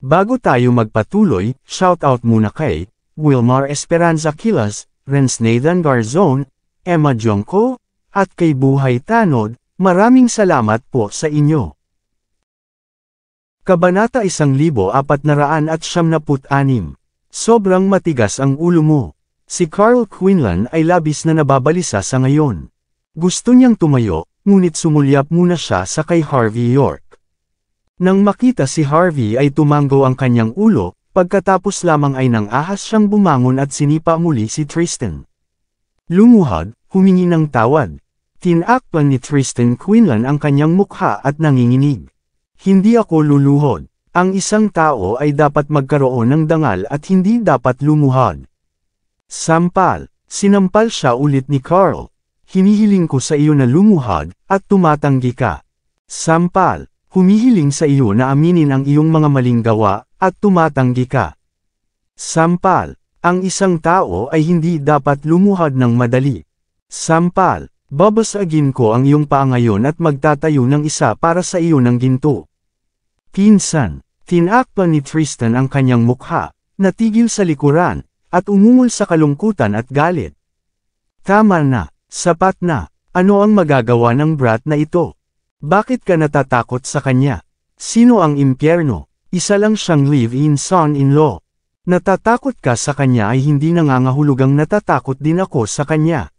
Bago tayo magpatuloy, shoutout muna kay Wilmar Esperanza Quilas, Renz Nathan Garzon, Emma Jongko, at kay Buhay Tanod. Maraming salamat po sa inyo. Kabanata 1476. Sobrang matigas ang ulo mo. Si Carl Quinlan ay labis na nababalisa sa ngayon. Gusto niyang tumayo, ngunit sumulyap muna siya sa kay Harvey York. Nang makita si Harvey ay tumanggo ang kanyang ulo, pagkatapos lamang ay nang ahas siyang bumangon at sinipa muli si Tristan. Lumuhod, humingi ng tawad. Tinakpan ni Tristan Quinlan ang kanyang mukha at nanginginig. Hindi ako luluhod. Ang isang tao ay dapat magkaroon ng dangal at hindi dapat lumuhod. Sampal. Sinampal siya ulit ni Carl. Hinihiling ko sa iyo na lumuhod, at tumatanggi ka. Sampal. Humihiling sa iyo na aminin ang iyong mga maling gawa, at tumatanggi ka. Sampal. Ang isang tao ay hindi dapat lumuhod ng madali. Sampal. Babasagin ko ang iyong paa ngayon at magtatayo ng isa para sa iyo ng ginto. Pinsan. Tinakpan ni Tristan ang kanyang mukha, natigil sa likuran, at umungol sa kalungkutan at galit. Tama na, sapat na. Ano ang magagawa ng brat na ito? Bakit ka natatakot sa kanya? Sino ang impyerno? Isa lang siyang live-in son-in-law. Natatakot ka sa kanya ay hindi nangangahulugang natatakot din ako sa kanya.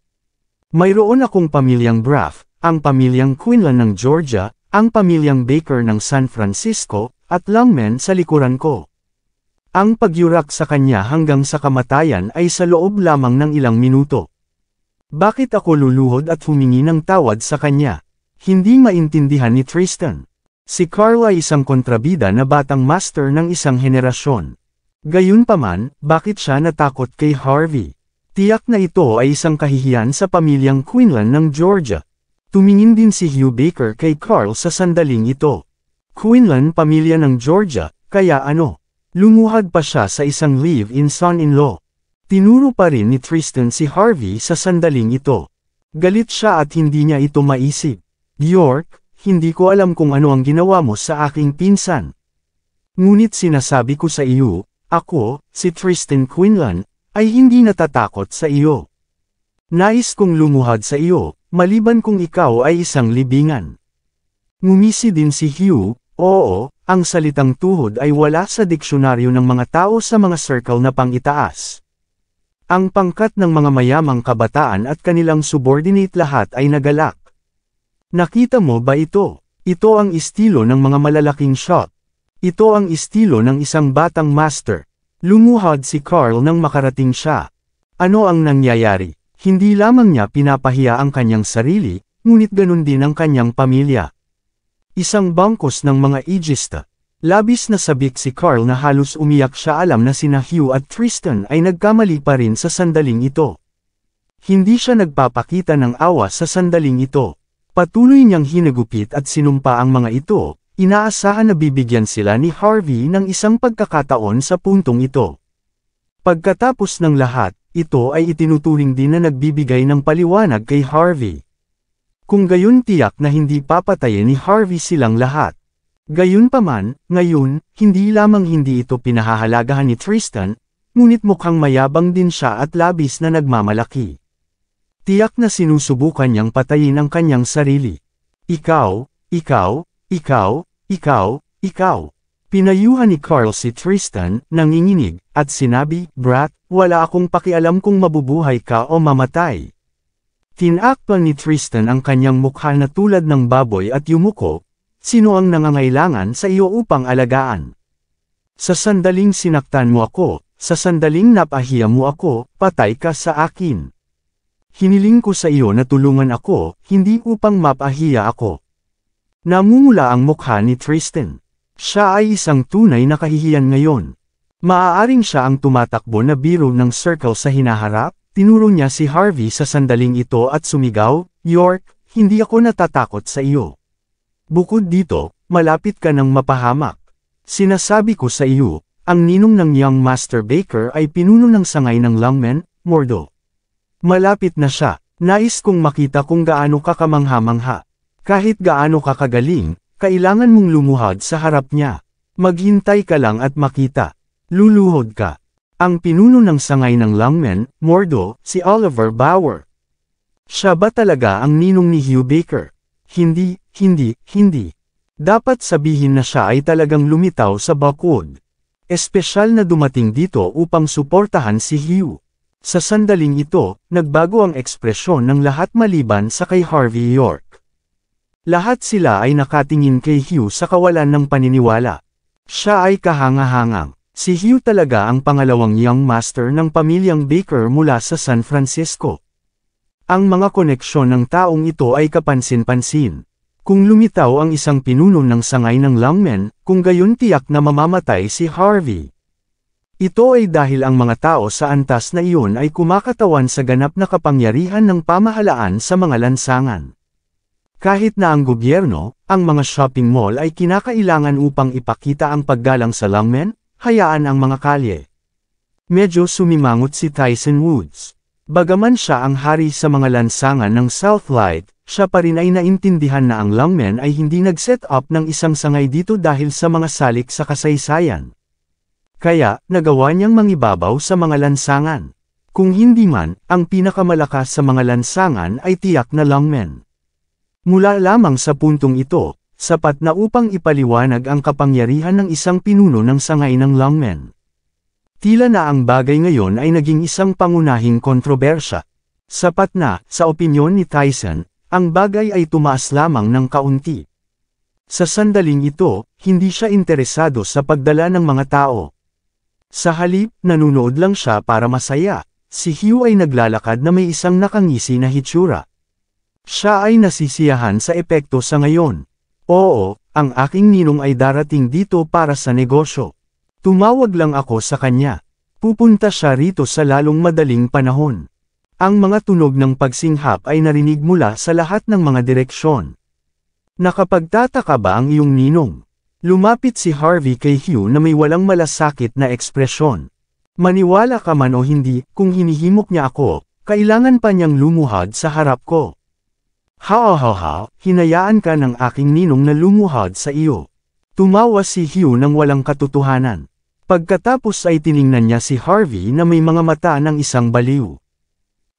Mayroon akong pamilyang Braff, ang pamilyang Quinlan ng Georgia, ang pamilyang Baker ng San Francisco, at Longman sa likuran ko. Ang pagyurak sa kanya hanggang sa kamatayan ay sa loob lamang ng ilang minuto. Bakit ako luluhod at humingi ng tawad sa kanya? Hindi maintindihan ni Tristan. Si Carl ay isang kontrabida na batang master ng isang henerasyon. Gayunpaman, bakit siya natakot kay Harvey? Tiyak na ito ay isang kahihiyan sa pamilyang Quinlan ng Georgia. Tumingin din si Hugh Baker kay Carl sa sandaling ito. Quinlan pamilya ng Georgia, kaya ano? Lumuhad pa siya sa isang live-in son-in-law. Tinuro pa rin ni Tristan si Harvey sa sandaling ito. Galit siya at hindi niya ito maisip. York, hindi ko alam kung ano ang ginawa mo sa aking pinsan. Ngunit sinasabi ko sa iyo, ako, si Tristan Quinlan, ay hindi natatakot sa iyo. Nais kong lumuhad sa iyo, maliban kung ikaw ay isang libingan. Ngumisi din si Hugh, oo, ang salitang tuhod ay wala sa diksyonaryo ng mga tao sa mga circle na pang-itaas. Ang pangkat ng mga mayamang kabataan at kanilang subordinate lahat ay nagalak. Nakita mo ba ito? Ito ang estilo ng mga malalaking shot. Ito ang estilo ng isang batang master. Lumuhod si Carl nang makarating siya. Ano ang nangyayari? Hindi lamang niya pinapahiya ang kanyang sarili, ngunit ganun din ang kanyang pamilya. Isang bangkos ng mga ageista. Labis na sabik si Carl na halos umiyak siya, alam na sina Hugh at Tristan ay nagkamali pa rin sa sandaling ito. Hindi siya nagpapakita ng awa sa sandaling ito. Patuloy niyang hinagupit at sinumpa ang mga ito. Inaasahan na bibigyan sila ni Harvey ng isang pagkakataon sa puntong ito. Pagkatapos ng lahat, ito ay itinuturing din na nagbibigay ng paliwanag kay Harvey. Kung gayon tiyak na hindi papatayin ni Harvey silang lahat. Gayunpaman, ngayon, hindi lamang hindi ito pinahahalagahan ni Tristan, ngunit mukhang mayabang din siya at labis na nagmamalaki. Tiyak na sinusubukan niyang patayin ang kanyang sarili. Ikaw, ikaw, ikaw, ikaw, ikaw. Pinayuhan ni Carl si Tristan, nanginginig, at sinabi, "Brat, wala akong pakialam kung mabubuhay ka o mamatay." Tinakpan ni Tristan ang kanyang mukha na tulad ng baboy at yumuko, "Sino ang nangangailangan sa iyo upang alagaan? Sa sandaling sinaktan mo ako, sa sandaling napahiya mo ako, patay ka sa akin. Hiniling ko sa iyo na tulungan ako, hindi upang mapahiya ako." Namumula ang mukha ni Tristan. Siya ay isang tunay na kahihiyan ngayon. Maaaring siya ang tumatakbo na biro ng circle sa hinaharap. Tinuro niya si Harvey sa sandaling ito at sumigaw, "York, hindi ako natatakot sa iyo. Bukod dito, malapit ka ng mapahamak. Sinasabi ko sa iyo, ang ninong ng young Master Baker ay pinuno ng sangay ng Longman, Mordo. Malapit na siya. Nais kong makita kung gaano ka kamangha-mangha. Kahit gaano ka kagaling, kailangan mong lumuhod sa harap niya. Maghintay ka lang at makita. Luluhod ka. Ang pinuno ng sangay ng Lungmen, Mordo, si Oliver Bauer. Siya ba talaga ang ninong ni Hugh Baker? Hindi. Dapat sabihin na siya ay talagang lumitaw sa Buckwood. Espesyal na dumating dito upang suportahan si Hugh. Sa sandaling ito, nagbago ang ekspresyon ng lahat maliban sa kay Harvey York. Lahat sila ay nakatingin kay Hugh sa kawalan ng paniniwala. Siya ay kahanga-hangang. Si Hugh talaga ang pangalawang young master ng pamilyang Baker mula sa San Francisco. Ang mga koneksyon ng taong ito ay kapansin-pansin. Kung lumitaw ang isang pinuno ng sangay ng Lungmen, kung gayon tiyak na mamamatay si Harvey. Ito ay dahil ang mga tao sa antas na iyon ay kumakatawan sa ganap na kapangyarihan ng pamahalaan sa mga lansangan. Kahit na ang gobyerno, ang mga shopping mall ay kinakailangan upang ipakita ang paggalang sa Lungmen, hayaan ang mga kalye. Medyo sumimangot si Tyson Woods. Bagaman siya ang hari sa mga lansangan ng Southlight, siya pa rin ay naintindihan na ang Lungmen ay hindi nag-set up ng isang sangay dito dahil sa mga salik sa kasaysayan. Kaya, nagawa niyang mangibabaw sa mga lansangan. Kung hindi man, ang pinakamalakas sa mga lansangan ay tiyak na Lungmen. Mula lamang sa puntong ito, sapat na upang ipaliwanag ang kapangyarihan ng isang pinuno ng sangay ng Lungmen. Tila na ang bagay ngayon ay naging isang pangunahing kontrobersya. Sapat na, sa opinyon ni Tyson, ang bagay ay tumaas lamang ng kaunti. Sa sandaling ito, hindi siya interesado sa pagdala ng mga tao. Sa halip, nanunood lang siya para masaya. Si Hugh ay naglalakad na may isang nakangisi na hitsura. Siya ay nasisiyahan sa epekto sa ngayon. Oo, ang aking ninong ay darating dito para sa negosyo. Tumawag lang ako sa kanya. Pupunta siya rito sa lalong madaling panahon. Ang mga tunog ng pagsinghap ay narinig mula sa lahat ng mga direksyon. Nakapagtataka ba ang iyong ninong? Lumapit si Harvey kay Hugh na may walang malasakit na ekspresyon. Maniwala ka man o hindi, kung hinihimok niya ako, kailangan pa niyang lumuhad sa harap ko. Ha, hinayaan ka ng aking ninong na lumuhad sa iyo. Tumawa si Hugh ng walang katotohanan. Pagkatapos ay tiningnan niya si Harvey na may mga mata ng isang baliw.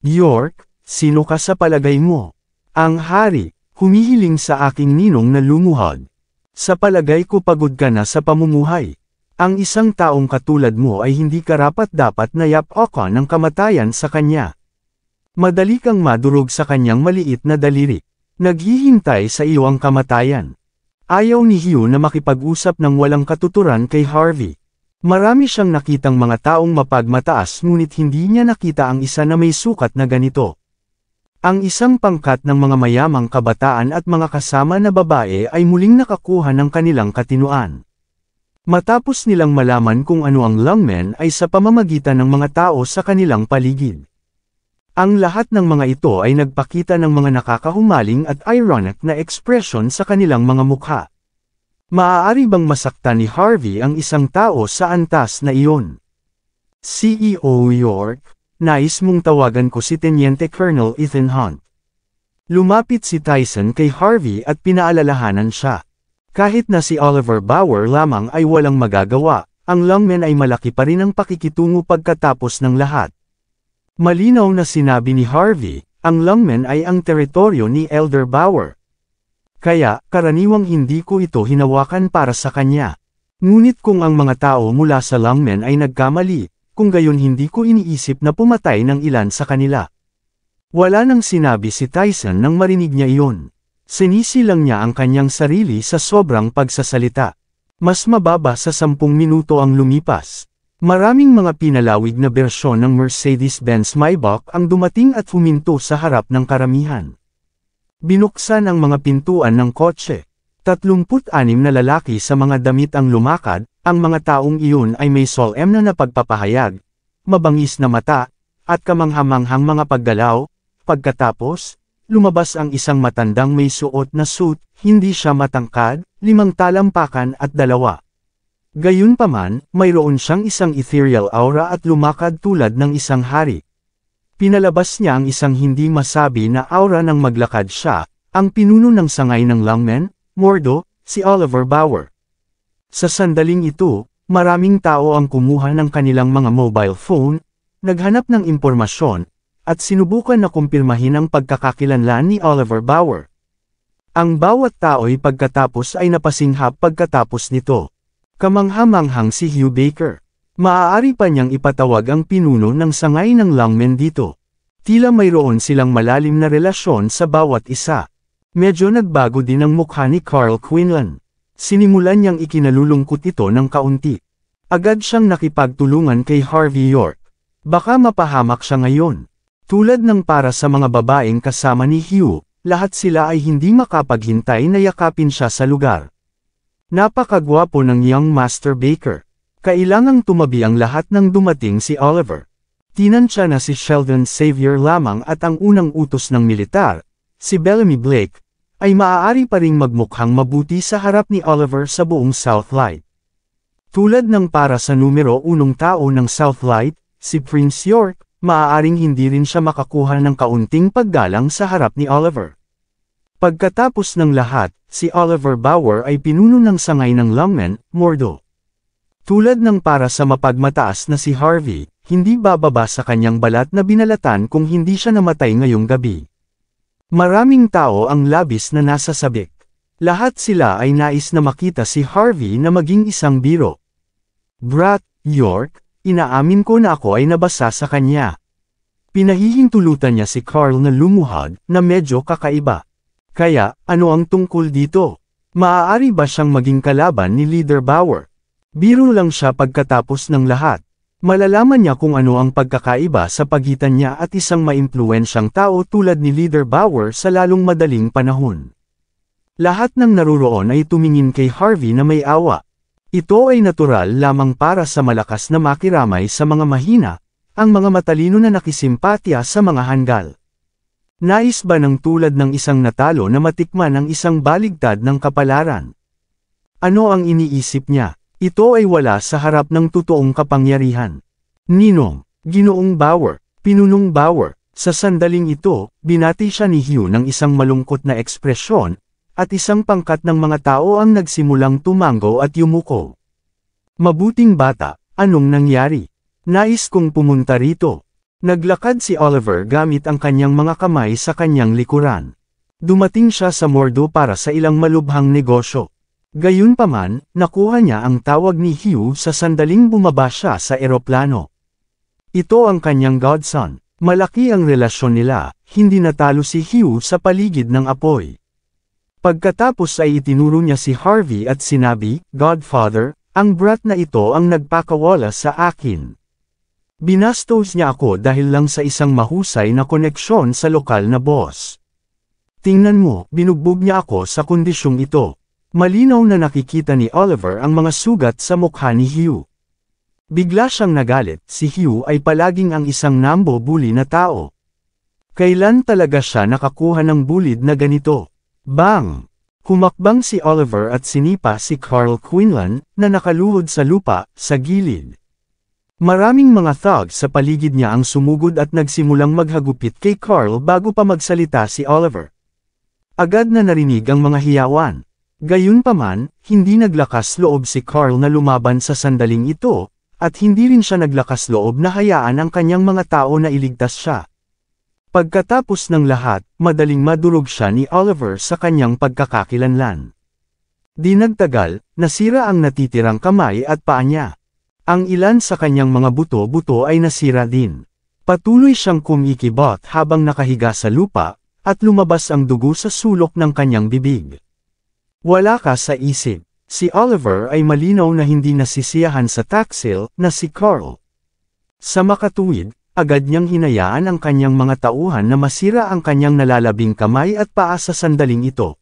York, sino ka sa palagay mo? Ang hari, humihiling sa aking ninong na lumuhad. Sa palagay ko pagod ka na sa pamumuhay. Ang isang taong katulad mo ay hindi karapat-dapat na yapakan ng kamatayan sa kanya. Madali kang madurog sa kanyang maliit na daliri. Naghihintay sa iyo ang kamatayan. Ayaw ni Hugh na makipag-usap ng walang katuturan kay Harvey. Marami siyang nakitang mga taong mapagmataas ngunit hindi niya nakita ang isa na may sukat na ganito. Ang isang pangkat ng mga mayamang kabataan at mga kasama na babae ay muling nakakuha ng kanilang katinuan. Matapos nilang malaman kung ano ang Lungmen ay sa pamamagitan ng mga tao sa kanilang paligid. Ang lahat ng mga ito ay nagpakita ng mga nakakahumaling at ironic na ekspresyon sa kanilang mga mukha. Maaari bang masaktan ni Harvey ang isang tao sa antas na iyon? CEO York, nais mong tawagan ko si Teniente Colonel Ethan Hunt. Lumapit si Tyson kay Harvey at pinaalalahanan siya. Kahit na si Oliver Bauer lamang ay walang magagawa, ang Lungmen ay malaki pa rin ang pakikitungo pagkatapos ng lahat. Malinaw na sinabi ni Harvey, ang Lungmen ay ang teritoryo ni Elder Bauer. Kaya, karaniwang hindi ko ito hinawakan para sa kanya. Ngunit kung ang mga tao mula sa Lungmen ay nagkamali, kung gayon hindi ko iniisip na pumatay ng ilan sa kanila. Wala nang sinabi si Tyson nang marinig niya iyon. Sinisi lang niya ang kanyang sarili sa sobrang pagsasalita. Mas mababa sa 10 minuto ang lumipas. Maraming mga pinalawig na bersyon ng Mercedes-Benz Maybach ang dumating at huminto sa harap ng karamihan. Binuksan ang mga pintuan ng kotse. 36 na lalaki sa mga damit ang lumakad, ang mga taong iyon ay may solemn na pagpapahayag, mabangis na mata, at kamanghamanghang mga paggalaw. Pagkatapos, lumabas ang isang matandang may suot na suit, hindi siya matangkad, 5 talampakan at 2. Gayunpaman, mayroon siyang isang ethereal aura at lumakad tulad ng isang hari. Pinalabas niya ang isang hindi masabi na aura nang maglakad siya, ang pinuno ng sangay ng Lungmen, Mordo, si Oliver Bauer. Sa sandaling ito, maraming tao ang kumuha ng kanilang mga mobile phone, naghanap ng impormasyon, at sinubukan na kumpirmahin ang pagkakakilanlan ni Oliver Bauer. Ang bawat tao'y pagkatapos ay napasinghap pagkatapos nito. Kamangha-manghang si Hugh Baker. Maaari pa niyang ipatawag ang pinuno ng sangay ng lungmen dito. Tila mayroon silang malalim na relasyon sa bawat isa. Medyo nagbago din ang mukha ni Carl Quinlan. Sinimulan niyang ikinalulungkot ito ng kaunti. Agad siyang nakipagtulungan kay Harvey York. Baka mapahamak siya ngayon. Tulad ng para sa mga babaeng kasama ni Hugh, lahat sila ay hindi makapaghintay na yakapin siya sa lugar. Napakagwapo ng young Master Baker. Kailangang tumabi ang lahat nang dumating si Oliver. Tinansya na si Sheldon Xavier lamang at ang unang utos ng militar, si Bellamy Blake, ay maaari pa ring magmukhang mabuti sa harap ni Oliver sa buong Southlight. Tulad ng para sa numero 1 tao ng Southlight, si Prince York, maaaring hindi rin siya makakuha ng kaunting paggalang sa harap ni Oliver. Pagkatapos ng lahat, si Oliver Bauer ay pinuno ng sangay ng lungmen, Mordo. Tulad ng para sa mapagmataas na si Harvey, hindi bababa sa kanyang balat na binalatan kung hindi siya namatay ngayong gabi. Maraming tao ang labis na nasa sabik. Lahat sila ay nais na makita si Harvey na maging isang biro. Brat, York, inaamin ko na ako ay nabasa sa kanya. Pinahihintulutan niya si Carl na lumuhad, na medyo kakaiba. Kaya, ano ang tungkol dito? Maaari ba siyang maging kalaban ni Leader Bauer? Biro lang siya pagkatapos ng lahat. Malalaman niya kung ano ang pagkakaiba sa pagitan niya at isang maimpluwensyang tao tulad ni Leader Bauer sa lalong madaling panahon. Lahat ng naruroon ay tumingin kay Harvey na may awa. Ito ay natural lamang para sa malakas na makiramay sa mga mahina, ang mga matalino na nakisimpatya sa mga hanggal. Nais ba ng tulad ng isang natalo na matikman ang isang baligtad ng kapalaran? Ano ang iniisip niya? Ito ay wala sa harap ng totoong kapangyarihan. Ninong, Ginoong Bauer, Pinunong Bauer, sa sandaling ito, binati siya ni Hugh ng isang malungkot na ekspresyon, at isang pangkat ng mga tao ang nagsimulang tumango at yumuko. Mabuting bata, anong nangyari? Nais kong pumunta rito. Naglakad si Oliver gamit ang kanyang mga kamay sa kanyang likuran. Dumating siya sa Mordo para sa ilang malubhang negosyo. Gayunpaman, nakuha niya ang tawag ni Hugh sa sandaling bumaba siya sa eroplano. Ito ang kanyang godson. Malaki ang relasyon nila, hindi natalo si Hugh sa paligid ng apoy. Pagkatapos ay itinuro niya si Harvey at sinabi, Godfather, ang brat na ito ang nagpakawala sa akin. Binastos niya ako dahil lang sa isang mahusay na koneksyon sa lokal na boss. Tingnan mo, binugbog niya ako sa kondisyong ito. Malinaw na nakikita ni Oliver ang mga sugat sa mukha ni Hugh. Bigla siyang nagalit, si Hugh ay palaging ang isang nambo-bully na tao. Kailan talaga siya nakakuha ng bulid na ganito? Bang! Humakbang si Oliver at sinipa si Carl Quinlan, na nakaluhod sa lupa, sa gilid. Maraming mga thugs sa paligid niya ang sumugod at nagsimulang maghagupit kay Carl bago pa magsalita si Oliver. Agad na narinig ang mga hiyawan. Gayunpaman, hindi naglakas loob si Carl na lumaban sa sandaling ito, at hindi rin siya naglakas loob na hayaan ang kanyang mga tao na iligtas siya. Pagkatapos ng lahat, madaling madurog siya ni Oliver sa kanyang pagkakakilanlan. Di nagtagal, nasira ang natitirang kamay at paa niya. Ang ilan sa kanyang mga buto-buto ay nasira din. Patuloy siyang kumikibot habang nakahiga sa lupa, at lumabas ang dugo sa sulok ng kanyang bibig. Wala ka sa isip. Si Oliver ay malinaw na hindi nasisiyahan sa taksil na si Carl. Sa makatuwid, agad niyang hinayaan ang kanyang mga tauhan na masira ang kanyang nalalabing kamay at paa sa sandaling ito.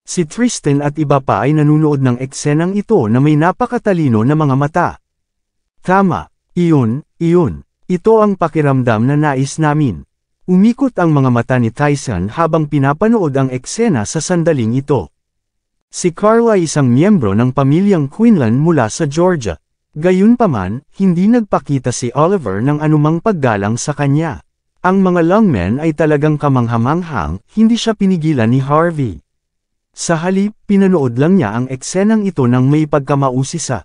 Si Tristan at iba pa ay nanunood ng eksenang ito na may napakatalino na mga mata. Tama, iyon. Ito ang pakiramdam na nais namin. Umikot ang mga mata ni Tyson habang pinapanood ang eksena sa sandaling ito. Si Carl ay isang miyembro ng pamilyang Quinlan mula sa Georgia. Gayunpaman, hindi nagpakita si Oliver ng anumang paggalang sa kanya. Ang mga lungmen ay talagang kamanghamanghang, hindi siya pinigilan ni Harvey. Sa halip, pinanood lang niya ang eksenang ito ng may pagkamausisa.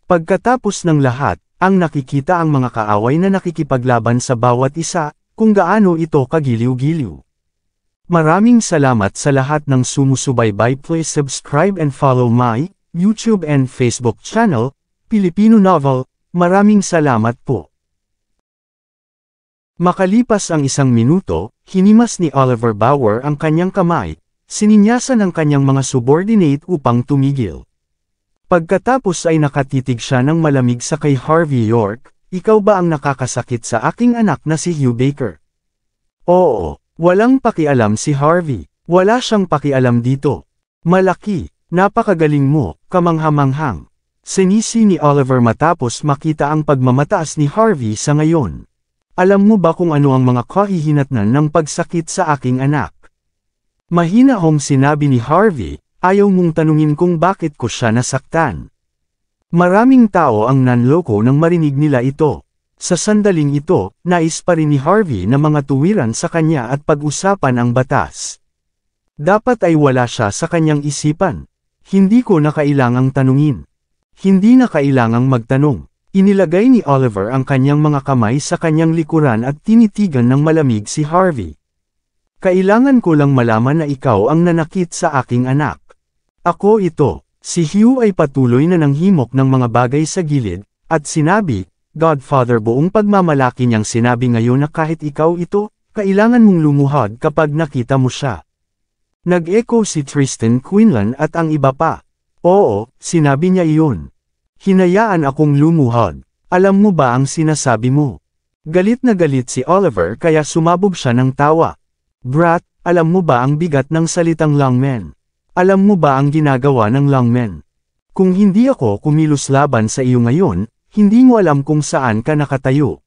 Pagkatapos ng lahat, ang nakikita ang mga kaaway na nakikipaglaban sa bawat isa, kung gaano ito kagiliw-giliw. Maraming salamat sa lahat ng sumusubaybay. Please subscribe and follow my YouTube and Facebook channel, Pilipino Novel. Maraming salamat po. Makalipas ang 1 minuto, hinimas ni Oliver Bauer ang kanyang kamay, sininyasan ang kanyang mga subordinate upang tumigil. Pagkatapos ay nakatitig siya ng malamig sa kay Harvey York, ikaw ba ang nakakasakit sa aking anak na si Hugh Baker? Oo, walang pakialam si Harvey, wala siyang pakialam dito. Malaki, napakagaling mo, kamanghamanghang. Sinisi ni Oliver matapos makita ang pagmamataas ni Harvey sa ngayon. Alam mo ba kung ano ang mga kahihinatnan ng pagsakit sa aking anak? Mahinahong sinabi ni Harvey, ayaw mong tanungin kung bakit ko siya nasaktan. Maraming tao ang nanloko nang marinig nila ito. Sa sandaling ito, nais pa rin ni Harvey na mga tuwiran sa kanya at pag-usapan ang batas. Dapat ay wala siya sa kanyang isipan. Hindi ko na kailangang tanungin. Hindi na kailangang magtanong. Inilagay ni Oliver ang kanyang mga kamay sa kanyang likuran at tinitigan ng malamig si Harvey. Kailangan ko lang malaman na ikaw ang nanakit sa aking anak. Ako ito. Si Hugh ay patuloy na nanghimok ng mga bagay sa gilid, at sinabi, Godfather, buong pagmamalaki niyang sinabi ngayon na kahit ikaw ito, kailangan mong lumuhod kapag nakita mo siya. Nag-echo si Tristan Quinlan at ang iba pa. Oo, sinabi niya iyon. Hinayaan akong lumuhod. Alam mo ba ang sinasabi mo? Galit na galit si Oliver kaya sumabog siya ng tawa. Brat, alam mo ba ang bigat ng salitang longman? Alam mo ba ang ginagawa ng longman? Kung hindi ako kumilos laban sa iyo ngayon, hindi mo alam kung saan ka nakatayo.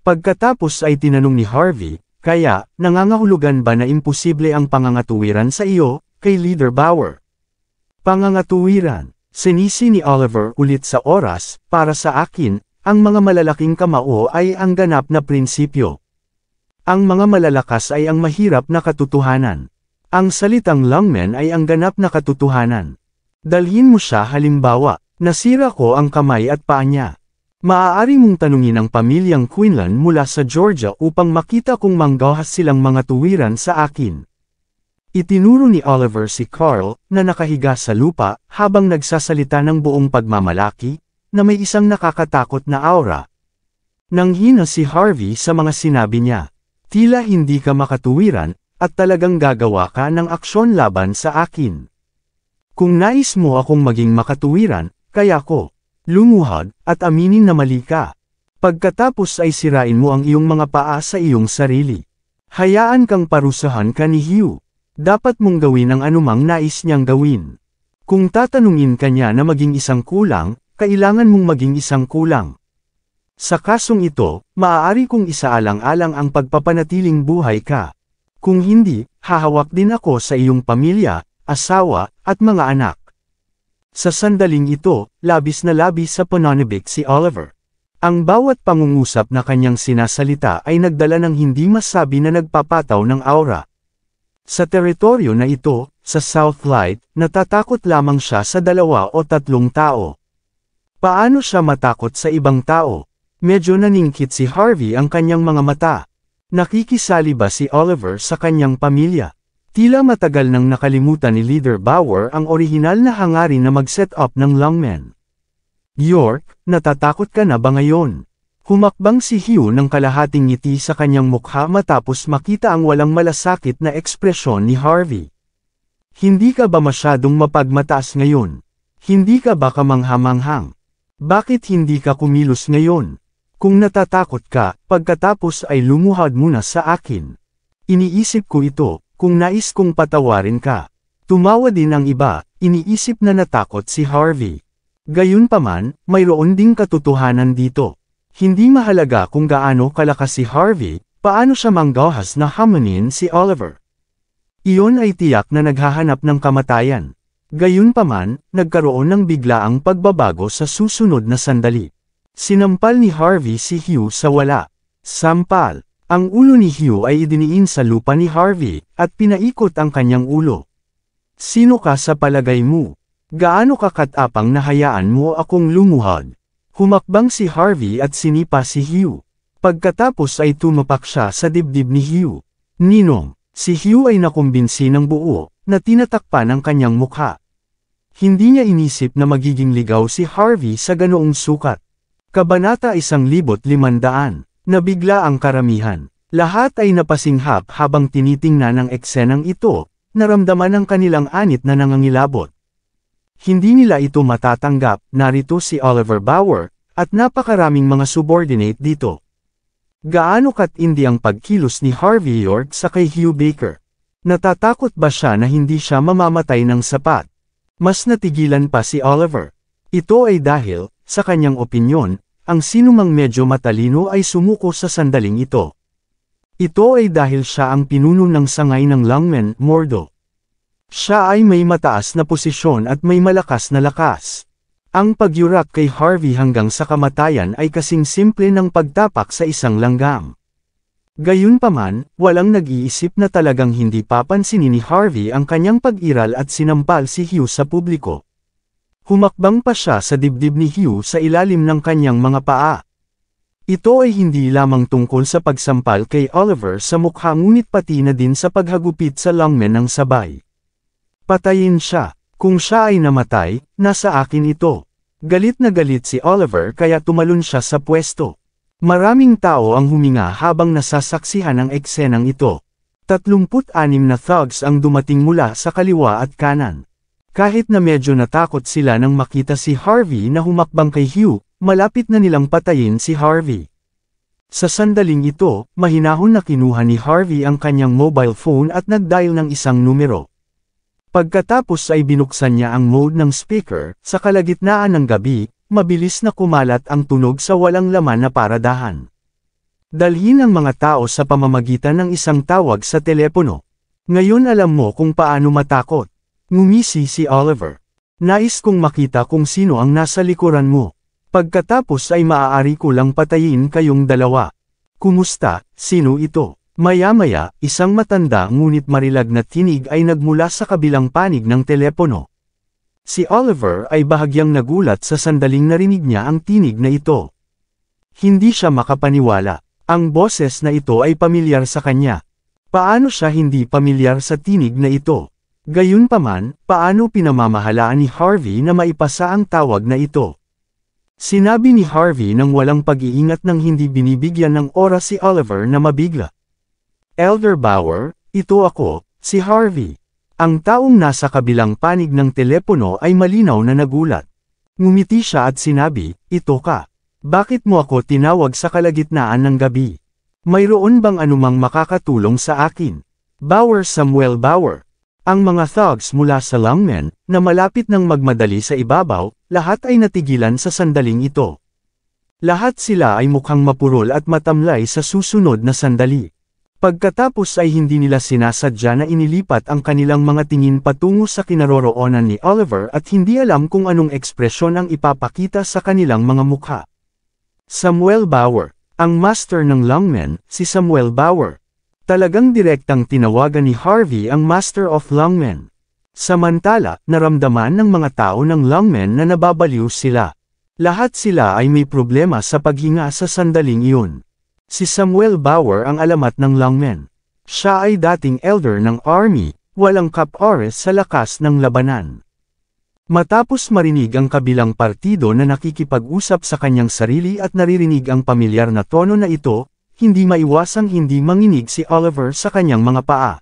Pagkatapos ay tinanong ni Harvey, kaya, nangangahulugan ba na imposible ang pangangatuwiran sa iyo, kay Leader Bauer? Pangangatuwiran. Sinisi ni Oliver ulit sa oras, para sa akin, ang mga malalaking kamao ay ang ganap na prinsipyo. Ang mga malalakas ay ang mahirap na katotohanan. Ang salitang longman ay ang ganap na katotohanan. Dalhin mo siya halimbawa, nasira ko ang kamay at paa niya. Maaari mong tanungin ang pamilyang Quinlan mula sa Georgia upang makita kung manggahas silang mga tuwiran sa akin. Itinuro ni Oliver si Carl, na nakahiga sa lupa, habang nagsasalita ng buong pagmamalaki, na may isang nakakatakot na aura. Nanghina si Harvey sa mga sinabi niya. Tila hindi ka makatuwiran, at talagang gagawa ka ng aksyon laban sa akin. Kung nais mo akong maging makatuwiran, kaya ko lumuhod, at aminin na mali ka. Pagkatapos ay sirain mo ang iyong mga paa sa iyong sarili. Hayaan kang parusahan ka ni Hugh. Dapat mong gawin ang anumang nais niyang gawin. Kung tatanungin ka niya na maging isang kulang, kailangan mong maging isang kulang. Sa kasong ito, maaari kong isaalang-alang ang pagpapanatiling buhay ka. Kung hindi, hahawak din ako sa iyong pamilya, asawa, at mga anak. Sa sandaling ito, labis na labis sa pananabik si Oliver. Ang bawat pangungusap na kanyang sinasalita ay nagdala ng hindi masabi na nagpapataw ng aura. Sa teritoryo na ito, sa South Light, natatakot lamang siya sa 2 o 3 tao. Paano siya matakot sa ibang tao? Medyo naningkit si Harvey ang kanyang mga mata. Nakikisali ba si Oliver sa kanyang pamilya? Tila matagal nang nakalimutan ni Leader Bauer ang orihinal na hangarin na mag-set up ng longman. York, natatakot ka na ba ngayon? Humakbang si Hugh ng kalahating ngiti sa kanyang mukha matapos makita ang walang malasakit na ekspresyon ni Harvey. Hindi ka ba masyadong mapagmataas ngayon? Hindi ka ba kamanghamanghang? Bakit hindi ka kumilos ngayon? Kung natatakot ka, pagkatapos ay lumuhod muna sa akin. Iniisip ko ito, kung nais kong patawarin ka. Tumawa din ang iba, iniisip na natakot si Harvey. Gayunpaman, mayroon ding katotohanan dito. Hindi mahalaga kung gaano kalakas si Harvey, paano siya manggahas na hamunin si Oliver. Iyon ay tiyak na naghahanap ng kamatayan. Gayunpaman, nagkaroon ng biglaang pagbabago sa susunod na sandali. Sinampal ni Harvey si Hugh sa wala. Sampal. Ang ulo ni Hugh ay idiniin sa lupa ni Harvey, at pinaikot ang kanyang ulo. Sino ka sa palagay mo? Gaano ka katapang na hayaan mo akong lumuhod? Humakbang si Harvey at sinipa si Hugh. Pagkatapos ay tumapak siya sa dibdib ni Hugh. Ninong, si Hugh ay nakumbinsi ng buo, na tinatakpan ang kanyang mukha. Hindi niya inisip na magiging ligaw si Harvey sa ganoong sukat. Kabanata 1500. Nabigla ang karamihan. Lahat ay napasinghap habang tinitingnan ang eksenang ito, naramdaman ang kanilang anit na nangangilabot. Hindi nila ito matatanggap, narito si Oliver Bauer, at napakaraming mga subordinate dito. Gaano katindi ang pagkilos ni Harvey York sa kay Hugh Baker? Natatakot ba siya na hindi siya mamamatay ng sapat? Mas natigilan pa si Oliver. Ito ay dahil, sa kanyang opinyon, ang sinumang medyo matalino ay sumuko sa sandaling ito. Ito ay dahil siya ang pinuno ng sangay ng Lungmen, Mordo. Siya ay may mataas na posisyon at may malakas na lakas. Ang pagyurak kay Harvey hanggang sa kamatayan ay kasing simple ng pagtapak sa isang langgam. Gayunpaman, walang nag-iisip na talagang hindi papansinin ni Harvey ang kanyang pag-iral at sinampal si Hugh sa publiko. Humakbang pa siya sa dibdib ni Hugh sa ilalim ng kanyang mga paa. Ito ay hindi lamang tungkol sa pagsampal kay Oliver sa mukha ngunit pati na din sa paghagupit sa Lungmen ng sabay. Patayin siya. Kung siya ay namatay, nasa akin ito. Galit na galit si Oliver kaya tumalon siya sa pwesto. Maraming tao ang huminga habang nasasaksihan ang eksenang ito. 36 na thugs ang dumating mula sa kaliwa at kanan. Kahit na medyo natakot sila nang makita si Harvey na humakbang kay Hugh, malapit na nilang patayin si Harvey. Sa sandaling ito, mahinahon na kinuha ni Harvey ang kanyang mobile phone at nag-dial ng isang numero. Pagkatapos ay binuksan niya ang mode ng speaker, sa kalagitnaan ng gabi, mabilis na kumalat ang tunog sa walang laman na paradahan. Dalhin ang mga tao sa pamamagitan ng isang tawag sa telepono. Ngayon alam mo kung paano matakot. Ngumisi si Oliver. Nais kong makita kung sino ang nasa likuran mo. Pagkatapos ay maaari ko lang patayin kayong dalawa. Kumusta, sino ito? Maya-maya, isang matanda ngunit marilag na tinig ay nagmula sa kabilang panig ng telepono. Si Oliver ay bahagyang nagulat sa sandaling narinig niya ang tinig na ito. Hindi siya makapaniwala. Ang boses na ito ay pamilyar sa kanya. Paano siya hindi pamilyar sa tinig na ito? Gayunpaman, paano pinamamahalaan ni Harvey na maipasa ang tawag na ito? Sinabi ni Harvey nang walang pag-iingat nang hindi binibigyan ng oras si Oliver na mabigla. Elder Bauer, ito ako, si Harvey. Ang taong nasa kabilang panig ng telepono ay malinaw na nagulat. Ngumiti siya at sinabi, ito ka. Bakit mo ako tinawag sa kalagitnaan ng gabi? Mayroon bang anumang makakatulong sa akin? Bauer Samuel Bauer. Ang mga thugs mula sa Lungmen, na malapit ng magmadali sa ibabaw, lahat ay natigilan sa sandaling ito. Lahat sila ay mukhang mapurol at matamlay sa susunod na sandali. Pagkatapos ay hindi nila sinasadya na inilipat ang kanilang mga tingin patungo sa kinaroroonan ni Oliver at hindi alam kung anong ekspresyon ang ipapakita sa kanilang mga mukha. Samuel Bauer. Ang master ng Lungmen, si Samuel Bauer. Talagang direktang tinawagan ni Harvey ang Master of Lungmen. Samantala, naramdaman ng mga tao ng Lungmen na nababaliw sila. Lahat sila ay may problema sa paghinga sa sandaling iyon. Si Samuel Bauer ang alamat ng Lungmen. Siya ay dating elder ng army, walang kap-oras sa lakas ng labanan. Matapos marinig ang kabilang partido na nakikipag-usap sa kanyang sarili at naririnig ang pamilyar na tono na ito, hindi maiwasang hindi manginig si Oliver sa kanyang mga paa.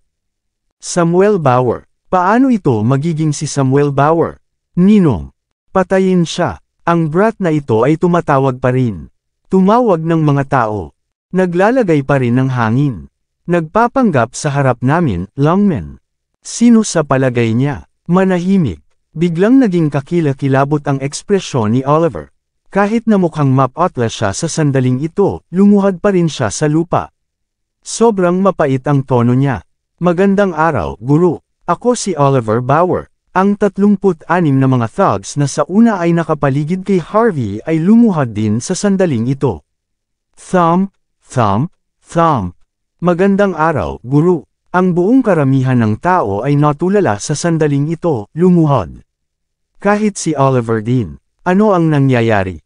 Samuel Bauer. Paano ito magiging si Samuel Bauer? Ninong. Patayin siya. Ang brat na ito ay tumatawag pa rin. Tumawag ng mga tao. Naglalagay pa rin ng hangin. Nagpapanggap sa harap namin, Lungmen. Sino sa palagay niya? Manahimik. Biglang naging kakilakilabot ang ekspresyon ni Oliver. Kahit na mukhang mapotla siya sa sandaling ito, lumuhad pa rin siya sa lupa. Sobrang mapait ang tono niya. Magandang araw, guru. Ako si Oliver Bauer. Ang 36 na mga thugs na sa una ay nakapaligid kay Harvey ay lumuhad din sa sandaling ito. Thump, thump, thump. Magandang araw, guru. Ang buong karamihan ng tao ay natulala sa sandaling ito, lumuhod. Kahit si Oliver din. Ano ang nangyayari?